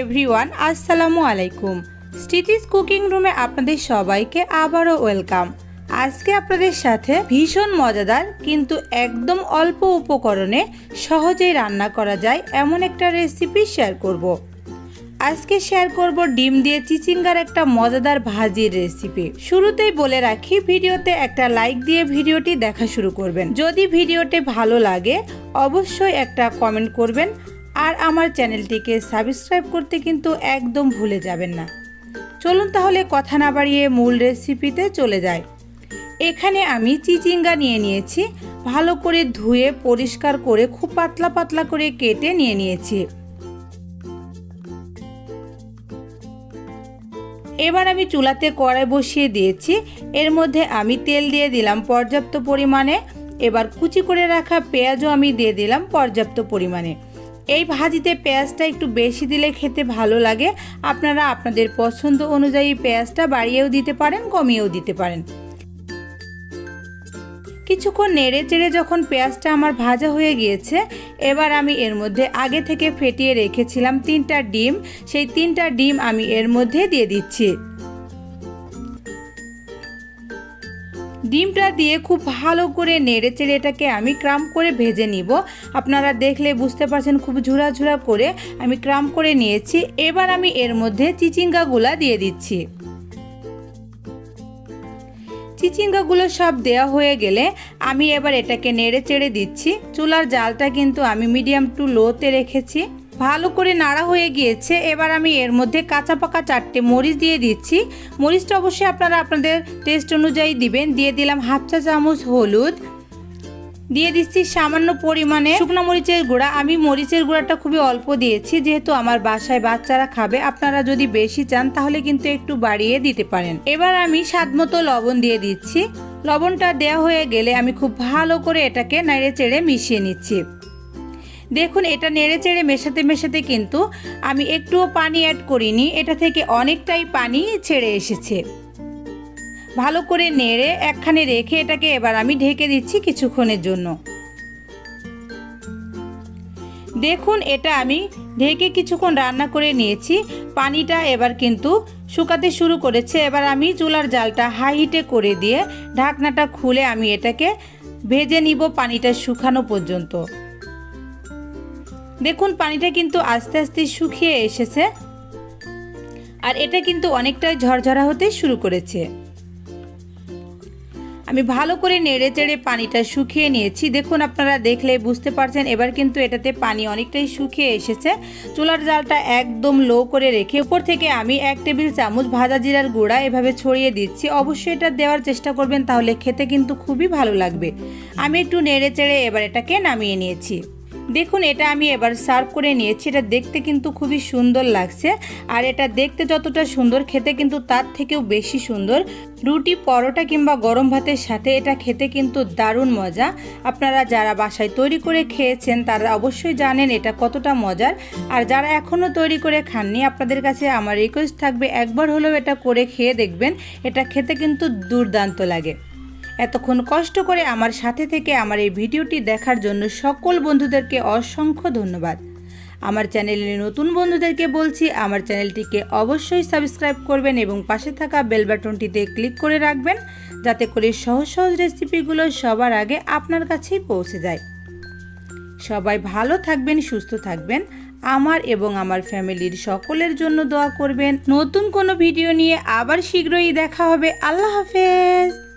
Everyone, আসসালামু আলাইকুম। স্টিটিস cooking রুমে আপনাদের সবাইকে আবারও ওয়েলকাম। আজকে আপনাদের সাথে ভীষণ মজাদার কিন্তু একদম অল্প উপকরণে সহজেই রান্না করা যায় এমন একটা রেসিপি শেয়ার করব। আজকে শেয়ার করব ডিম দিয়ে চিচিঙ্গার একটা মজাদার ভাজির রেসিপি। শুরুতেই বলে রাখি, ভিডিওতে একটা লাইক দিয়ে ভিডিওটি দেখা শুরু করবেন। যদি ভিডিওটি ভালো লাগে অবশ্যই একটা কমেন্ট করবেন, আর আমার চ্যানেলটিকে সাবস্ক্রাইব করতে কিন্তু একদম ভুলে যাবেন না। চলুন তাহলে কথা না বাড়িয়ে মূল রেসিপিতে চলে যাই। এখানে আমি চিচিঙ্গা নিয়ে নিয়েছি, ভালো করে ধুয়ে পরিষ্কার করে খুব পাতলা পাতলা করে কেটে নিয়ে নিয়েছি। এবার আমি চুলাতে কড়াই বসিয়ে দিয়েছি, এর মধ্যে আমি তেল দিয়ে দিলাম পর্যাপ্ত পরিমাণে। এবার কুচি করে রাখা পেঁয়াজও আমি দিয়ে দিলাম পর্যাপ্ত পরিমাণে। এই ভাজিতে পেঁয়াজটা একটু বেশি দিলে খেতে ভালো লাগে। আপনারা আপনাদের পছন্দ অনুযায়ী পেঁয়াজটা বাড়িয়েও দিতে পারেন, কমিয়েও দিতে পারেন। কিছুক্ষণ নেড়ে চেড়ে যখন পেঁয়াজটা আমার ভাজা হয়ে গিয়েছে, এবার আমি এর মধ্যে আগে থেকে ফেটিয়ে রেখেছিলাম 3টা ডিম, সেই 3টা ডিম আমি এর মধ্যে দিয়ে দিচ্ছি। ডিমটা দিয়ে খুব ভালো করে নেড়ে চেড়ে এটাকে আমি ক্রাম করে ভেজে নিব। আপনারা দেখলে বুঝতে পারছেন খুব ঝুরা ঝুরা করে আমি ক্রাম করে নিয়েছি। এবার আমি এর মধ্যে চিচিঙ্গাগুলা দিয়ে দিচ্ছি। চিচিঙ্গাগুলো সব দেওয়া হয়ে গেলে আমি এবার এটাকে নেড়ে চেড়ে দিচ্ছি। চুলার জালটা কিন্তু আমি মিডিয়াম টু লোতে রেখেছি। ভালো করে নাড়া হয়ে গিয়েছে। এবার আমি এর মধ্যে কাঁচা পাকা 4টে মরিচ দিয়ে দিচ্ছি। মরিচটা অবশ্যই আপনারা আপনাদের টেস্ট অনুযায়ী দিবেন। দিয়ে দিলাম হাফ চা চামচ হলুদ, দিয়ে দিচ্ছি সামান্য পরিমাণে শুকনো মরিচের গুঁড়া। আমি মরিচের গুঁড়াটা খুবই অল্প দিয়েছি, যেহেতু আমার বাসায় বাচ্চারা খাবে। আপনারা যদি বেশি চান তাহলে কিন্তু একটু বাড়িয়ে দিতে পারেন। এবার আমি স্বাদমতো লবণ দিয়ে দিচ্ছি। লবণটা দেওয়া হয়ে গেলে আমি খুব ভালো করে এটাকে নেড়ে চেড়ে মিশিয়ে নিচ্ছি। দেখুন, এটা নেড়ে চেড়ে মেশাতে মেশাতে কিন্তু আমি একটুও পানি অ্যাড করিনি, এটা থেকে অনেকটাই পানি ছেড়ে এসেছে। ভালো করে নেড়ে একখানে রেখে এটাকে এবার আমি ঢেকে দিচ্ছি কিছুক্ষণের জন্য। দেখুন, এটা আমি ঢেকে কিছুক্ষণ রান্না করে নিয়েছি। পানিটা এবার কিন্তু শুকাতে শুরু করেছে। এবার আমি চুলার জালটা হাই হিটে করে দিয়ে ঢাকনাটা খুলে আমি এটাকে ভেজে নিব পানিটা শুকানো পর্যন্ত। দেখুন, পানিটা কিন্তু আস্তে আস্তে শুকিয়ে এসেছে, আর এটা কিন্তু অনেকটাই ঝরঝরা হতে শুরু করেছে। আমি ভালো করে নেড়ে চেড়ে পানিটা শুকিয়ে নিয়েছি। দেখুন, আপনারা দেখলে বুঝতে পারছেন এবার কিন্তু এটাতে পানি অনেকটাই শুকিয়ে এসেছে। চুলার জালটা একদম লো করে রেখে উপর থেকে আমি 1 টেবিল চামচ ভাজা জিরার গুঁড়া এভাবে ছড়িয়ে দিচ্ছি। অবশ্যই এটা দেওয়ার চেষ্টা করবেন, তাহলে খেতে কিন্তু খুবই ভালো লাগবে। আমি একটু নেড়ে চেড়ে এবার এটাকে নামিয়ে নিয়েছি। দেখুন, এটা আমি এবার সার্ভ করে নিয়েছি। এটা দেখতে কিন্তু খুবই সুন্দর লাগছে, আর এটা দেখতে যতটা সুন্দর খেতে কিন্তু তার থেকেও বেশি সুন্দর। রুটি, পরোটা কিংবা গরম ভাতের সাথে এটা খেতে কিন্তু দারুণ মজা। আপনারা যারা বাসায় তৈরি করে খেয়েছেন তারা অবশ্যই জানেন এটা কতটা মজার, আর যারা এখনও তৈরি করে খাননি আপনাদের কাছে আমার রিকোয়েস্ট থাকবে একবার হলেও এটা করে খেয়ে দেখবেন। এটা খেতে কিন্তু দুর্দান্ত লাগে। এতক্ষণ কষ্ট করে আমার সাথে থেকে আমার এই ভিডিওটি দেখার জন্য সকল বন্ধুদেরকে অসংখ্য ধন্যবাদ। আমার চ্যানেলের নতুন বন্ধুদেরকে বলছি আমার চ্যানেলটিকে অবশ্যই সাবস্ক্রাইব করবেন এবং পাশে থাকা বেল বাটনটিতে ক্লিক করে রাখবেন, যাতে করে সহজ সহজ রেসিপিগুলো সবার আগে আপনার কাছেই পৌঁছে যায়। সবাই ভালো থাকবেন, সুস্থ থাকবেন। আমার এবং আমার ফ্যামিলির সকলের জন্য দোয়া করবেন। নতুন কোনো ভিডিও নিয়ে আবার শীঘ্রই দেখা হবে। আল্লাহ হাফেজ।